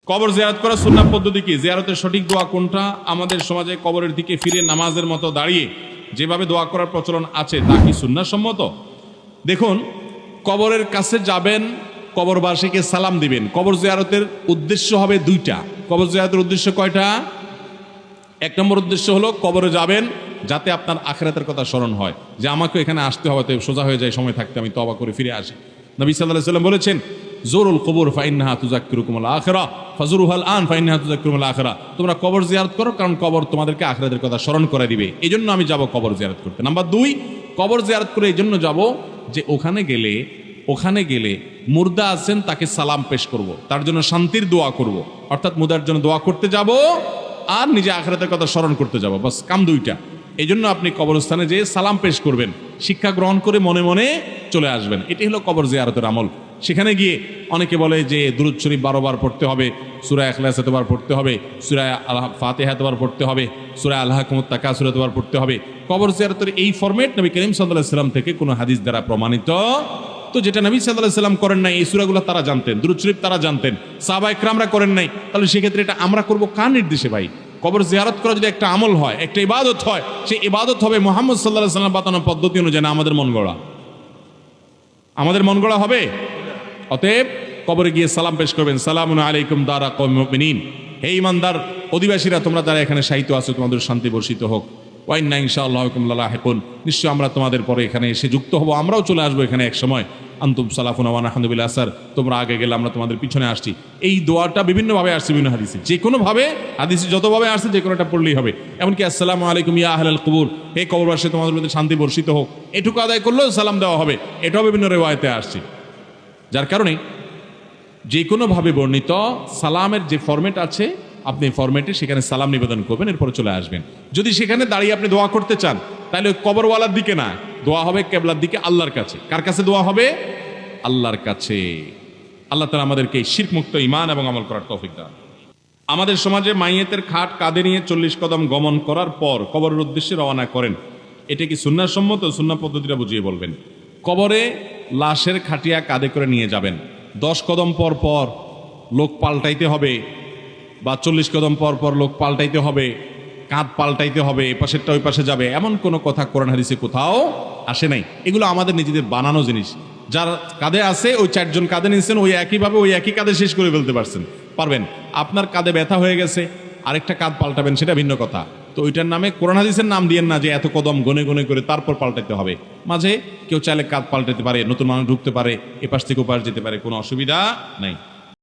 কবর জিয়ারত করা সুন্নাহ পদ্ধতি কি? জিয়ারতের সঠিক দোয়া কোনটা? আমাদের সমাজে কবরের দিকে ফিরে নামাজের মতো দাঁড়িয়ে যেভাবে দোয়া করার প্রচলন আছে তা কি সুন্নাহ সম্মত? দেখুন, কবরের কাছে যাবেন, কবরবাসীকে সালাম দিবেন। কবর জিয়ারতের উদ্দেশ্য হবে দুইটা। কবর জিয়ারতের উদ্দেশ্য কয়টা? এক নম্বর উদ্দেশ্য হলো কবরে যাবেন যাতে আপনার আখিরাতের কথা স্মরণ হয়, যে আমাকে এখানে আসতে হবে, তো সোজা হয়ে যায় সময় থাকতে আমি তওবা করে ফিরে আসি। নবী সাল্লাল্লাহু আলাইহি ওয়াসাল্লাম বলেছেন, জোরুল কবর ফাইন্নাহা তুযাক্কিরুকুমুল আখিরা ফাজুরুহাল আন ফাইন্নাহা তুযাক্কিরুকুমুল আখিরা। তোমরা কবর জিয়ারত করো, কারণ কবর তোমাদেরকে আখিরাতের কথা স্মরণ করে দিবে। এই জন্য আমি যাব কবর জিয়ারত করতে। নাম্বার দুই, কবর জিয়ারত করে এই জন্য যাব যে ওখানে গেলে মুর্দা আছেন তাকে সালাম পেশ করব, তার জন্য শান্তির দোয়া করব। অর্থাৎ মুর্দার জন্য দোয়া করতে যাব আর নিজে আখিরাতের কথা স্মরণ করতে যাব, বাস কাম দুইটা। এই জন্য আপনি কবরস্থানে যেয়ে সালাম পেশ করবেন, শিক্ষা গ্রহণ করে মনে মনে চলে আসবেন। এটি হলো কবর জিয়ারতের আমল। সেখানে গিয়ে অনেকে বলে যে দুরূদ শরীফ 12 বার পড়তে হবে, সূরা ইখলাস এতবার পড়তে হবে, সূরা ফাতিহা এতবার পড়তে হবে, সূরা আলহাকুমুত তাকাসুর এতবার পড়তে হবে। কবর জিয়ারতের এই ফরম্যাট নবী করিম সাল্লাল্লাহু আলাইহি ওয়াসাল্লাম থেকে কোনো হাদিস দ্বারা প্রমাণিত। তো যেটা নবী সাল্লাল্লাহু আলাইহি ওয়াসাল্লাম করেন নাই, এই সূরাগুলো তারা জানতেন, দুরূদ শরীফ তারা জানতেন, সাহাবায়ে কেরামরা করেন নাই, তাহলে সেক্ষেত্রে এটা আমরা করব কার নির্দেশে ভাই? কবর জিয়ারত করা যদি একটা আমল হয়, একটা ইবাদত হয়, সেই ইবাদত হবে মুহাম্মদ সাল্লাল্লাহু আলাইহি ওয়াসাল্লাম বাতানো পদ্ধতি অনুযায়ী, না আমাদের মন গড়া হবে। অতএব কবরে গিয়ে সালাম পেশ করবেন, সালামুন আলাইকুম দারা কওমিল মুমিনিন, হে ঈমানদার অধিবাসীরা, তোমরা যারা এখানে শায়িত আছো তোমাদের শান্তি বর্ষিত হোক। ওয়া ইন্না ইনশাআল্লাহু বিকুম লালাহিকুন, নিশ্চয় আমরা তোমাদের পরে এখানে এসে যুক্ত হব, আমরাও চলে আসবো এখানে এক সময়। আনতুম সালাফুনা ওয়া নাহনু বিল আসার, তোমরা আগে গেলে আমরা তোমাদের পিছনে আসছি। এই দোয়াটা বিভিন্নভাবে আসছে, বিভিন্ন হাদিসে, যে কোনোভাবে হাদিসে যতভাবে আসছে যে কোনোটা পড়লেই হবে। এমনকি আসসালামু আলাইকুম ইয়া আহলাল কুবুর, হে কবরবাসী তোমাদের মধ্যে শান্তি বর্ষিত হোক, এটুকু আদায় করলেও সালাম দেওয়া হবে। এটাও বিভিন্ন রিওয়ায়াতে আসছে। যার কারণে যে কোনোভাবে বর্ণিত সালামের যে ফরম্যাট আছে, আপনি ফরম্যাটে সেখানে সালাম নিবেদন করবেন, এরপরে চলে আসবেন। যদি সেখানে দাঁড়িয়ে আপনি দোয়া করতে চান, তাহলে কবরওয়ালার দিকে না, দোয়া হবে কিবলার দিকে, আল্লাহর কাছে। কার কাছে দোয়া হবে? আল্লাহর কাছে। আল্লাহ তাআলা আমাদেরকে শিরক মুক্ত ঈমান এবং আমল করার তৌফিক দান। আমাদের সমাজে মাইয়েতের খাট কাঁধে নিয়ে 40 কদম গমন করার পর কবরের উদ্দেশ্যে রওনা করেন, এটা কি সুন্নাহ সম্মত? সুন্নাহ পদ্ধতিটা বুঝিয়ে বলবেন। কবরে লাশের খাটিয়া কাঁধে করে নিয়ে যাবেন, 10 কদম পর পর লোক পাল্টাইতে হবে, বা 40 কদম পর পর লোক পাল্টাইতে হবে, কাঁধ পাল্টাইতে হবে, এ পাশেরটা ওই পাশে যাবে, এমন কোনো কথা কোরআন হাদিসে কোথাও আসে নাই। এগুলো আমাদের নিজেদের বানানো জিনিস। যার কাঁধে আছে ওই 4 জন কাঁধে নিয়েছেন, ওই একইভাবে ওই একই কাঁধে শেষ করে ফেলতে পারবেন। আপনার কাঁধে ব্যথা হয়ে গেছে, আরেকটা কাঁধ পাল্টাবেন, সেটা ভিন্ন কথা। তো ওইটার নামে কোরআন হাদিসের নাম দিয়েন না যে এত কদম গনে গনে করে তারপর পাল্টাইতে হবে। মাঝে কেউ চাইলে কাঁধ পাল্টাতে পারে, নতুন মানুষ ঢুকতে পারে, এপাশ থেকে ওপাশ যেতে পারে, কোনো অসুবিধা নাই।